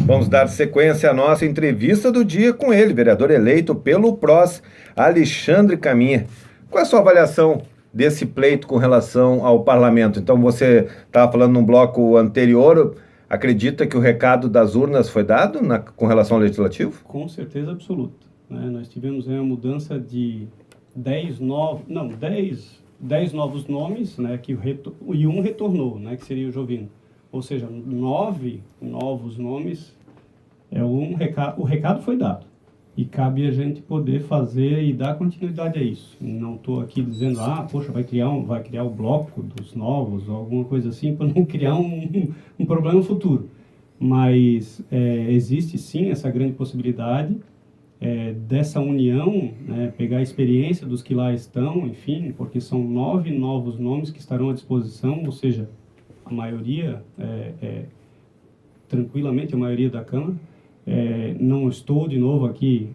Vamos dar sequência à nossa entrevista do dia com ele, vereador eleito pelo PROS, Alexandre Caminha. Qual é a sua avaliação desse pleito com relação ao parlamento? Então, você estava falando num bloco anterior, acredita que o recado das urnas foi dado com relação ao legislativo? Com certeza absoluta, né? Nós tivemos uma mudança de 10 novos nomes, né, e um retornou, né, que seria o Jovino. Ou seja, 9 novos nomes. O recado foi dado. E cabe a gente poder fazer e dar continuidade a isso. Não estou aqui dizendo, poxa, vai criar o bloco dos novos, ou alguma coisa assim, para não criar um problema futuro. Mas existe sim essa grande possibilidade dessa união, né, pegar a experiência dos que lá estão, enfim, porque são 9 novos nomes que estarão à disposição, ou seja, a maioria, tranquilamente a maioria da Câmara. Não estou de novo aqui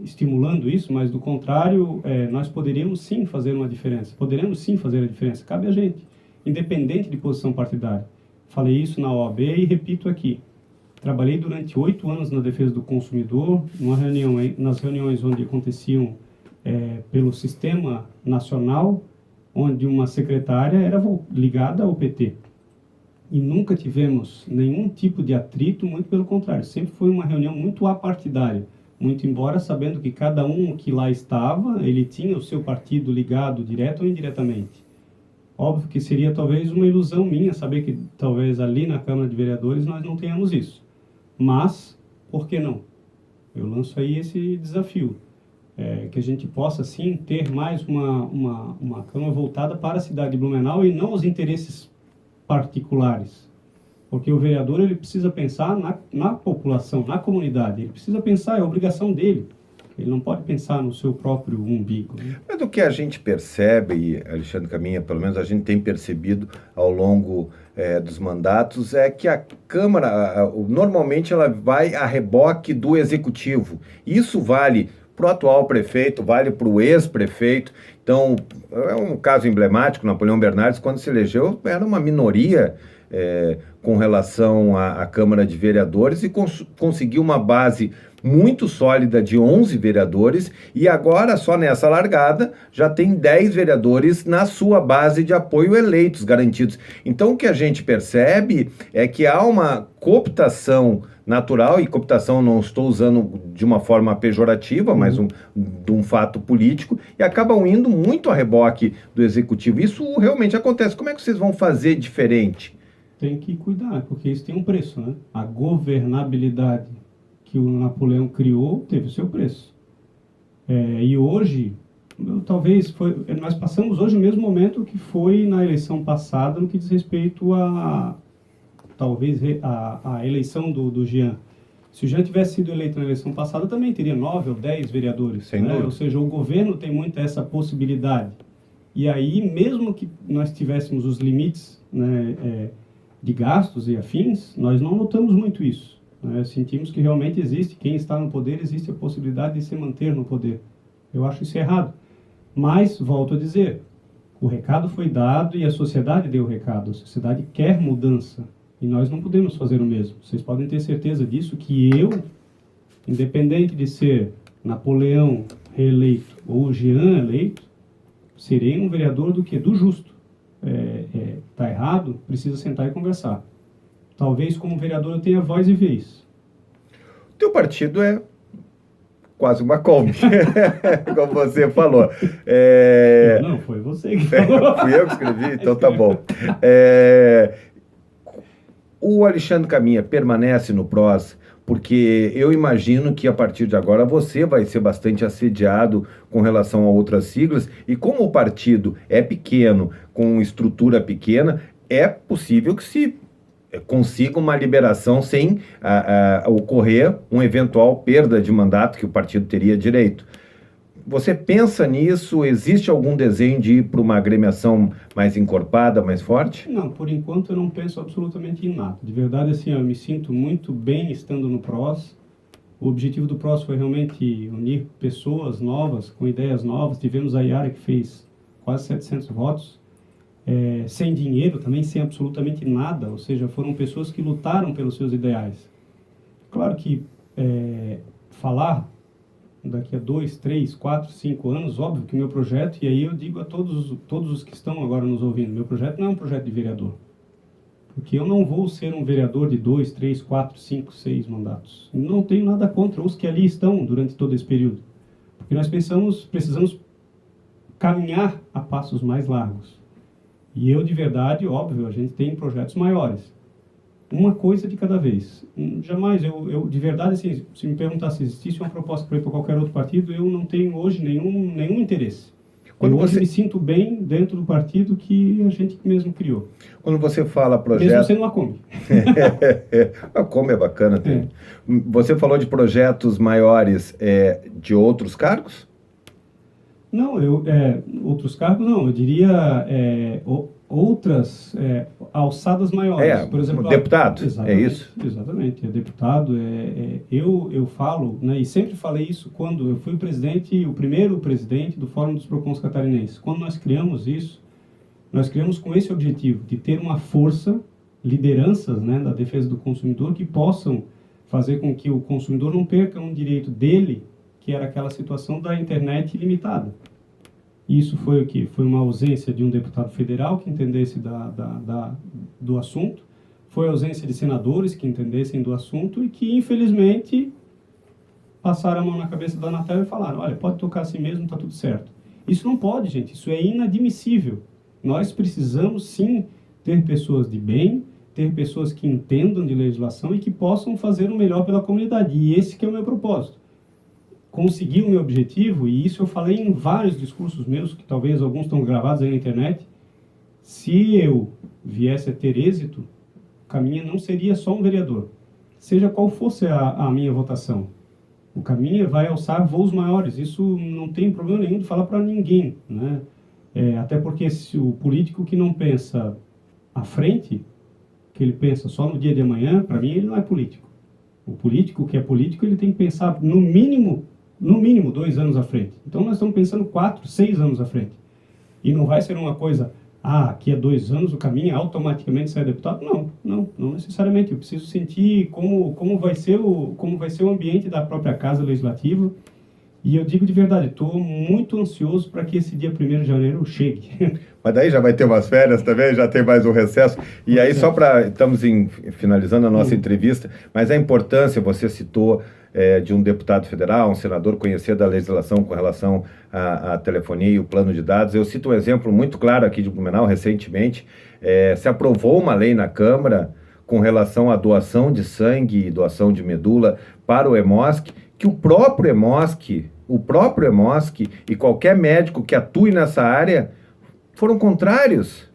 estimulando isso, mas do contrário, nós poderíamos sim fazer uma diferença, poderemos sim fazer a diferença, cabe a gente, independente de posição partidária. Falei isso na OAB e repito aqui. Trabalhei durante 8 anos na defesa do consumidor, nas reuniões onde aconteciam pelo Sistema Nacional, onde uma secretária era ligada ao PT. E nunca tivemos nenhum tipo de atrito, muito pelo contrário, sempre foi uma reunião muito apartidária, muito embora sabendo que cada um que lá estava, ele tinha o seu partido ligado direto ou indiretamente. Óbvio que seria talvez uma ilusão minha saber que talvez ali na Câmara de Vereadores nós não tenhamos isso. Mas, por que não? Eu lanço aí esse desafio, que a gente possa sim ter mais uma Câmara voltada para a cidade de Blumenau e não os interesses particulares, porque o vereador ele precisa pensar na população, na comunidade, ele precisa pensar, é a obrigação dele, ele não pode pensar no seu próprio umbigo, né? Mas do que a gente percebe, e Alexandre Caminha, pelo menos a gente tem percebido ao longo dos mandatos, é que a Câmara, normalmente ela vai a reboque do Executivo. Isso vale para o atual prefeito, vale para o ex-prefeito. Então, é um caso emblemático, Napoleão Bernardes, quando se elegeu, era uma minoria com relação à Câmara de Vereadores e conseguiu uma base muito sólida de 11 vereadores e agora, só nessa largada, já tem 10 vereadores na sua base de apoio eleitos, garantidos. Então, o que a gente percebe é que há uma cooptação natural, e cooptação não estou usando de uma forma pejorativa, mas de um fato político, e acabam indo muito a reboque do Executivo. Isso realmente acontece. Como é que vocês vão fazer diferente? Tem que cuidar, porque isso tem um preço, né? A governabilidade que o Napoleão criou teve o seu preço. E hoje, nós passamos hoje o mesmo momento que foi na eleição passada, no que diz respeito a eleição do Jean. Se o Jean tivesse sido eleito na eleição passada, também teria 9 ou 10 vereadores. Sem dúvida. Ou seja, o governo tem muito essa possibilidade. E aí, mesmo que nós tivéssemos os limites, né, de gastos e afins, nós não notamos muito isso. Sentimos que realmente existe, quem está no poder, existe a possibilidade de se manter no poder. Eu acho isso errado. Mas, volto a dizer, o recado foi dado e a sociedade deu o recado. A sociedade quer mudança. E nós não podemos fazer o mesmo. Vocês podem ter certeza disso, que eu, independente de ser Napoleão reeleito ou Jean eleito, serei um vereador do justo. Está errado, precisa sentar e conversar. Talvez como vereador eu tenha voz e vez. O teu partido é quase uma Kombi, como você falou. Não, foi você que falou. Fui eu que escrevi? Então tá bom. O Alexandre Caminha permanece no PROS, porque eu imagino que a partir de agora você vai ser bastante assediado com relação a outras siglas, e como o partido é pequeno, com estrutura pequena, é possível que se consiga uma liberação sem ocorrer uma eventual perda de mandato que o partido teria direito. Você pensa nisso? Existe algum desenho de ir para uma agremiação mais encorpada, mais forte? Não, por enquanto eu não penso absolutamente em nada. De verdade, assim, eu me sinto muito bem estando no PROS. O objetivo do PROS foi realmente unir pessoas novas, com ideias novas. Tivemos a Yara, que fez quase 700 votos, sem dinheiro também, sem absolutamente nada. Ou seja, foram pessoas que lutaram pelos seus ideais. claro que falar daqui a 2, 3, 4, 5 anos, óbvio que o meu projeto, e aí eu digo a todos os que estão agora nos ouvindo, meu projeto não é um projeto de vereador. Porque eu não vou ser um vereador de 2, 3, 4, 5, 6 mandatos. Não tenho nada contra os que ali estão durante todo esse período. Porque nós precisamos caminhar a passos mais largos. E eu, de verdade, óbvio, a gente tem projetos maiores. Uma coisa de cada vez. Jamais, eu de verdade, assim, se me perguntar se existisse uma proposta para ir para qualquer outro partido, eu não tenho hoje nenhum interesse. Eu hoje me sinto bem dentro do partido que a gente mesmo criou. Quando você fala projeto... Mesmo sendo uma Kombi. A Kombi é bacana. Você falou de projetos maiores de outros cargos? Não, outros cargos não. Eu diria outras alçadas maiores. Por exemplo, deputado, é isso? Exatamente, deputado. Eu falo, né, e sempre falei isso quando eu fui o primeiro presidente do Fórum dos PROCONs catarinenses. Quando nós criamos isso, nós criamos com esse objetivo, de ter uma força, lideranças, né, da defesa do consumidor, que possam fazer com que o consumidor não perca um direito dele, que era aquela situação da internet ilimitada. Isso foi o quê? Foi uma ausência de um deputado federal que entendesse do assunto, foi a ausência de senadores que entendessem do assunto e que, infelizmente, passaram a mão na cabeça da Anatel e falaram, olha, pode tocar assim mesmo, está tudo certo. Isso não pode, gente, isso é inadmissível. Nós precisamos, sim, ter pessoas de bem, ter pessoas que entendam de legislação e que possam fazer o melhor pela comunidade. E esse que é o meu propósito. Conseguir o meu objetivo, e isso eu falei em vários discursos meus, que talvez alguns estão gravados aí na internet, se eu viesse a ter êxito, o Caminha não seria só um vereador. Seja qual fosse a minha votação. O Caminha vai alçar voos maiores, isso não tem problema nenhum de falar para ninguém, né? Até porque se o político que não pensa à frente, que ele pensa só no dia de amanhã, para mim ele não é político. O político que é político, ele tem que pensar no mínimo 2 anos à frente. Então nós estamos pensando 4, 6 anos à frente. E não vai ser uma coisa, aqui a 2 anos o Caminha automaticamente sai deputado. Não necessariamente. Eu preciso sentir como vai ser o ambiente da própria Casa Legislativa. E eu digo de verdade, estou muito ansioso para que esse dia 1º de janeiro chegue. Mas daí já vai ter umas férias também, já tem mais um recesso. E aí, só para... Estamos finalizando a nossa entrevista, mas a importância, você citou, de um deputado federal, um senador conhecer da legislação com relação à telefonia e o plano de dados. Eu cito um exemplo muito claro aqui de Blumenau, recentemente, se aprovou uma lei na Câmara com relação à doação de sangue e doação de medula para o EMOSC, que o próprio EMOSC e qualquer médico que atue nessa área foram contrários.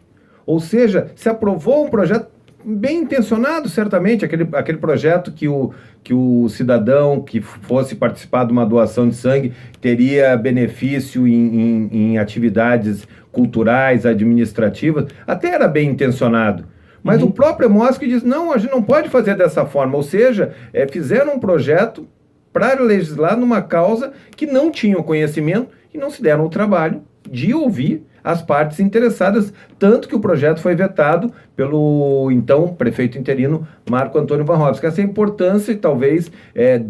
Ou seja, se aprovou um projeto bem intencionado, certamente, aquele projeto que o cidadão que fosse participar de uma doação de sangue teria benefício em atividades culturais, administrativas, até era bem intencionado. Mas o próprio EMOSC diz, não, a gente não pode fazer dessa forma. Ou seja, fizeram um projeto para legislar numa causa que não tinham conhecimento e não se deram o trabalho de ouvir as partes interessadas, tanto que o projeto foi vetado pelo então prefeito interino Marco Antônio Van Robson. Essa é a importância, talvez,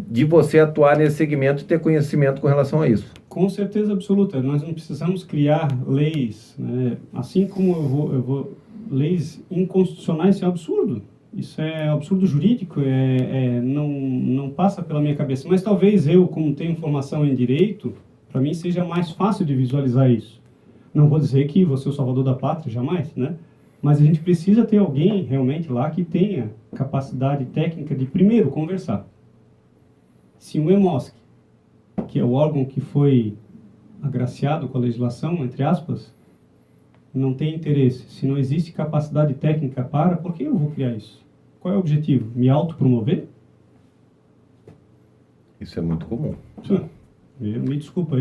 de você atuar nesse segmento e ter conhecimento com relação a isso. Com certeza absoluta. Nós não precisamos criar leis, né? Assim como leis inconstitucionais, isso é um absurdo. Isso é absurdo jurídico, não passa pela minha cabeça. Mas talvez eu, como tenho formação em direito, para mim seja mais fácil de visualizar isso. Não vou dizer que vou ser o salvador da pátria, jamais, né? Mas a gente precisa ter alguém realmente lá que tenha capacidade técnica de, primeiro, conversar. Se o EMOSC, que é o órgão que foi agraciado com a legislação, entre aspas, não tem interesse, se não existe capacidade técnica por que eu vou criar isso? Qual é o objetivo? Me autopromover? Isso é muito comum. Me desculpa,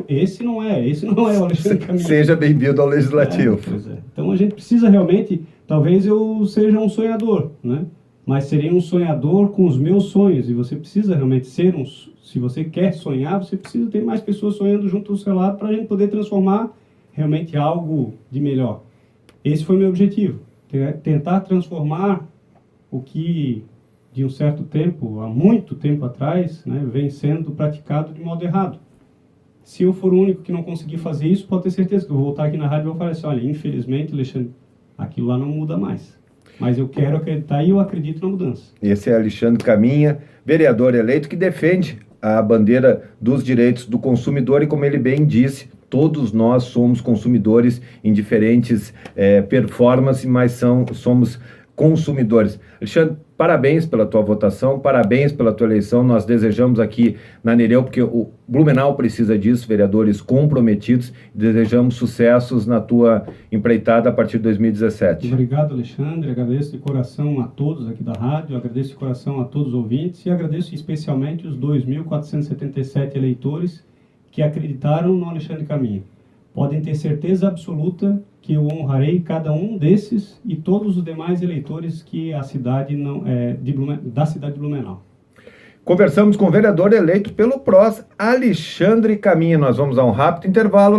esse não é o Alexandre Caminha. Seja bem-vindo ao Legislativo. Pois é. Então a gente precisa realmente, talvez eu seja um sonhador, né? Mas serei um sonhador com os meus sonhos, e você precisa realmente se você quer sonhar, você precisa ter mais pessoas sonhando junto ao seu lado para a gente poder transformar realmente algo de melhor. Esse foi o meu objetivo, tentar transformar o que de um certo tempo, há muito tempo atrás, né, vem sendo praticado de modo errado. Se eu for o único que não conseguir fazer isso, pode ter certeza que eu vou voltar aqui na rádio e vou falar assim, olha, infelizmente, Alexandre, aquilo lá não muda mais. Mas eu quero acreditar e eu acredito na mudança. Esse é Alexandre Caminha, vereador eleito, que defende a bandeira dos direitos do consumidor e, como ele bem disse, todos nós somos consumidores em diferentes performances, mas somos consumidores. Alexandre, parabéns pela tua votação, parabéns pela tua eleição. Nós desejamos aqui na Nereu, porque o Blumenau precisa disso, vereadores comprometidos, desejamos sucessos na tua empreitada a partir de 2017. Obrigado, Alexandre, agradeço de coração a todos aqui da rádio, agradeço de coração a todos os ouvintes e agradeço especialmente os 2.477 eleitores que acreditaram no Alexandre Caminha. Podem ter certeza absoluta que eu honrarei cada um desses e todos os demais eleitores que a cidade da cidade de Blumenau. Conversamos com o vereador eleito pelo PROS, Alexandre Caminha. Nós vamos a um rápido intervalo.